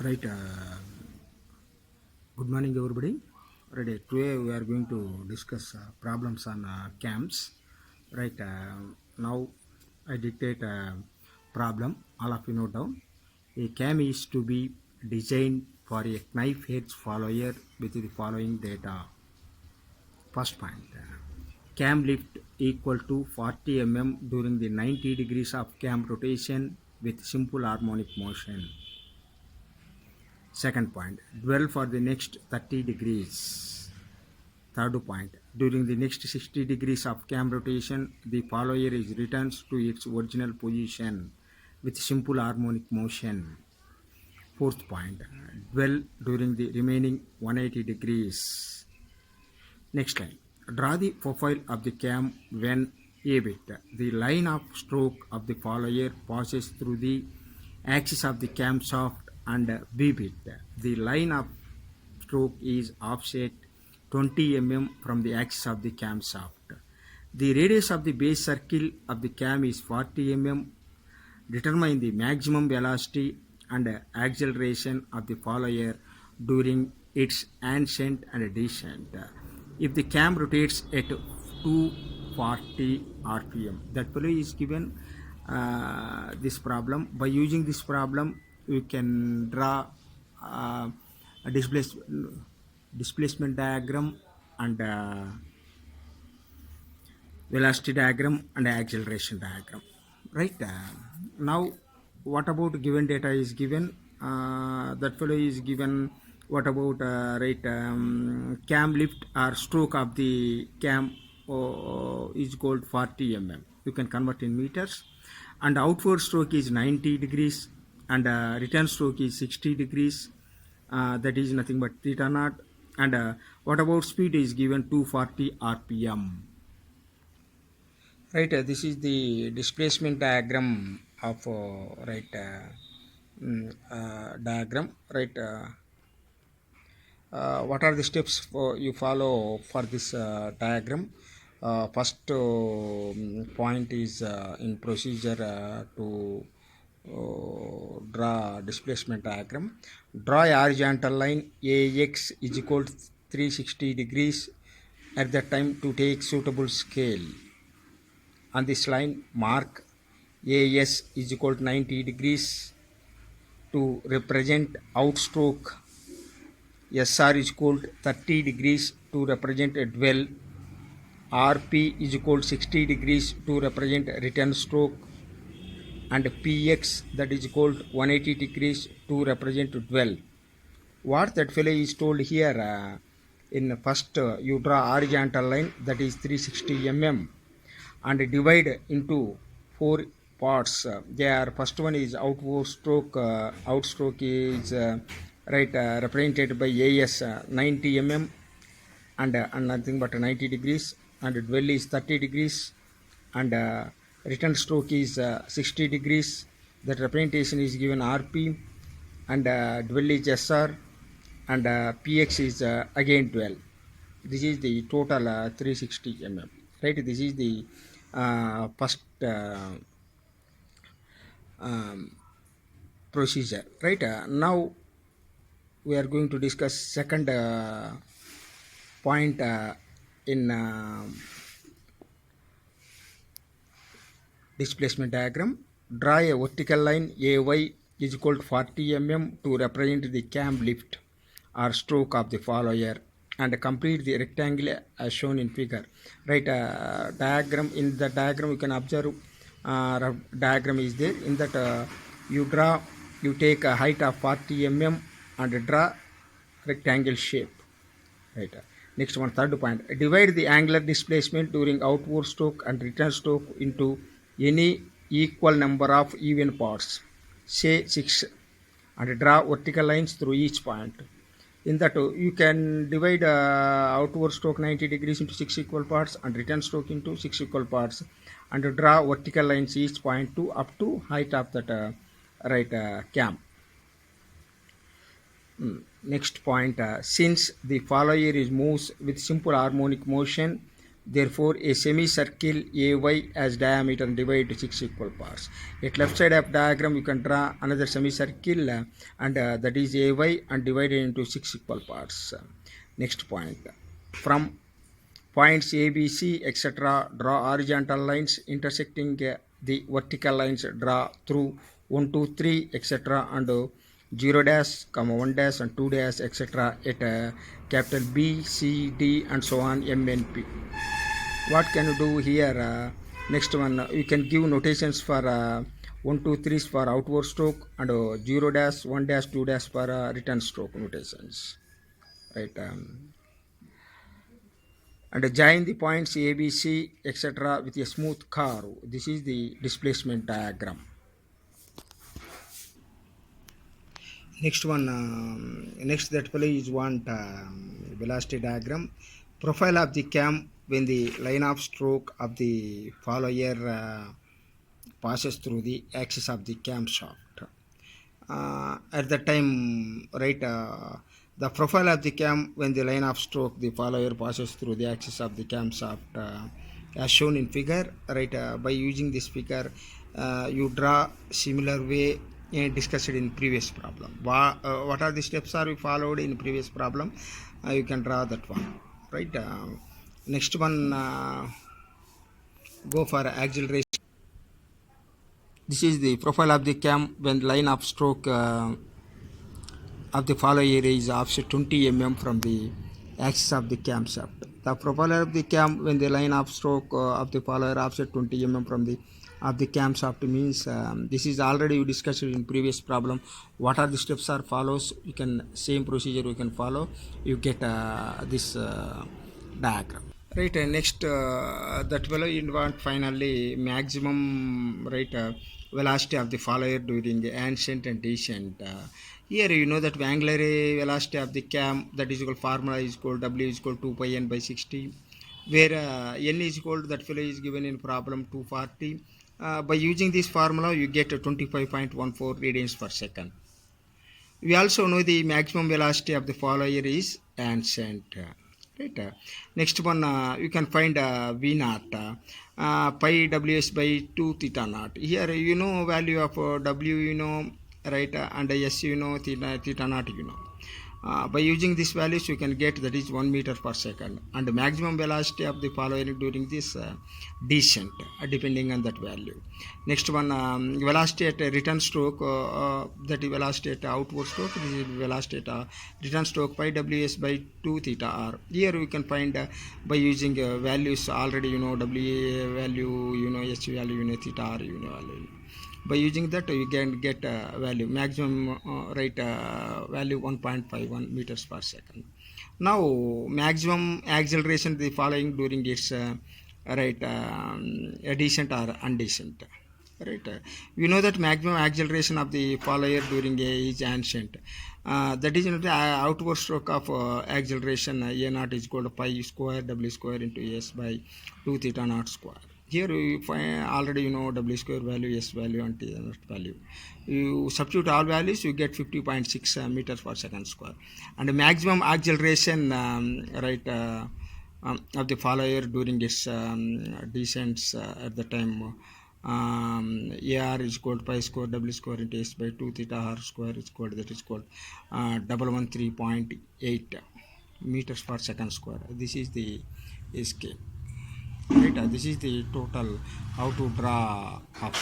Right. Good morning, everybody. Right. Today we are going to discuss problems on camps. Right. Now I dictate a problem. All of you note down. A cam is to be designed for a knife edge follower with the following data. First point. Cam lift equal to 40 mm during the 90 degrees of cam rotation with simple harmonic motion. Second point, dwell for the next 30 degrees. Third point, during the next 60 degrees of cam rotation, the follower is returns to its original position with simple harmonic motion. Fourth point, dwell during the remaining 180 degrees. Next line, draw the profile of the cam when A bit. The line of stroke of the follower passes through the axis of the camshaft and B bit. The line of stroke is offset 20 mm from the axis of the camshaft. The radius of the base circle of the cam is 40 mm. Determine the maximum velocity and acceleration of the follower during its ascent and descent. If the cam rotates at 240 rpm, that value is given this problem. By using this problem, you can draw a displacement diagram and velocity diagram and acceleration diagram. Right. Now, what about given data is given? That fellow is given. What about cam lift or stroke of the cam is called 40 mm. You can convert in meters. And outward stroke is 90 degrees and return stroke is 60 degrees. That is nothing but theta naught. And what about speed is given 240 rpm. Right, this is the displacement diagram of diagram. Right, what are the steps you follow for this diagram? First point is in procedure to draw displacement diagram. Draw a horizontal line AX is equal to 360 degrees at that time to take suitable scale. On this line, mark AS is equal to 90 degrees to represent outstroke. SR is equal to 30 degrees to represent a dwell. RP is equal to 60 degrees to represent return stroke. And PX that is equal to 180 degrees to represent dwell. What that fellow is told here in first you draw horizontal line that is 360 mm and divide into four parts. There first one is outward stroke. Outstroke is represented by AS 90 mm and nothing but 90 degrees, and dwell is 30 degrees, and return stroke is 60 degrees. That representation is given RP, and dwell is SR, and PX is again dwell. This is the total 360 mm. Right, this is the first um, procedure. Right, now we are going to discuss second point in displacement diagram. Draw a vertical line AY is equal to 40 mm to represent the cam lift or stroke of the follower, and complete the rectangle as shown in figure. Right, diagram. In the diagram you can observe diagram is there. In that you take a height of 40 mm and draw rectangle shape. Right. Next one, third point. Divide the angular displacement during outward stroke and return stroke into any equal number of even parts, say 6, and draw vertical lines through each point. In that, you can divide outward stroke 90 degrees into 6 equal parts and return stroke into 6 equal parts, and draw vertical lines each point to up to height of that cam. Next point, since the follower is moves with simple harmonic motion, Therefore, a semicircle AY has diameter and divided into 6 equal parts. At left side of diagram, you can draw another semicircle and that is AY and divided into 6 equal parts. Next point. From points A, B, C, etc. draw horizontal lines intersecting the vertical lines. Draw through 1, 2, 3, etc. and 0 dash, 1 dash and 2 dash, etc. at capital B, C, D and so on, M and P. What can you do here? Next one, you can give notations for 1, 2, 3 for outward stroke and 0 dash, 1 dash, 2 dash for return stroke notations. Right. And join the points A, B, C, etc. with a smooth curve. This is the displacement diagram. Next one, next that fellow is one velocity diagram. Profile of the cam when the line of stroke of the follower passes through the axis of the camshaft. At the time, right, the profile of the cam when the line of stroke the follower passes through the axis of the camshaft as shown in figure, right. By using this figure, you draw similar way discussed in previous problem. What are the steps are we followed in previous problem? You can draw that one, right. Next one, go for acceleration. This is the profile of the cam when line of stroke of the follower is offset 20 mm from the axis of the camshaft. The profile of the cam when the line of stroke of the follower offset 20 mm from the of the camshaft means this is already you discussed in previous problem. What are the steps are follows? You can same procedure you can follow. You get this diagram. Right, next that will invent finally maximum right velocity of the follower during the ascent and descent. Here you know that angular velocity of the cam that is equal formula is called W is equal to 2 pi n by 60, where n is equal to that fellow is given in problem 240. By using this formula you get 25.14 radians per second. We also know the maximum velocity of the follower is ascent. Right. Next one, you can find V naught, pi ws by 2 theta naught. Here you know value of w you know, right, and s you know, theta naught you know. By using these values you can get that is 1 meter per second and the maximum velocity of the follower during this descent depending on that value. Next one, velocity at return stroke, that is velocity at outward stroke, this is velocity at return stroke pi ws by 2 theta r. Here we can find by using values already you know, w value you know, s value you know, theta r you know value. By using that you can get value maximum right value 1.51 meters per second. Now maximum acceleration the following during its right descent or undescent, right. We know that maximum acceleration of the follower during is ascent, that is the outward stroke of acceleration a naught is equal to pi square w square into s by 2 theta naught square. Here you find already you know w square value, s value and t naught value. You substitute all values you get 50.6 meters per second square. And the maximum acceleration right of the follower during its descents at the time AR is equal to pi square w square into s by 2 theta r square is equal to, that is called 113.8 meters per second square. This is the scale. Right, this is the total how to draw of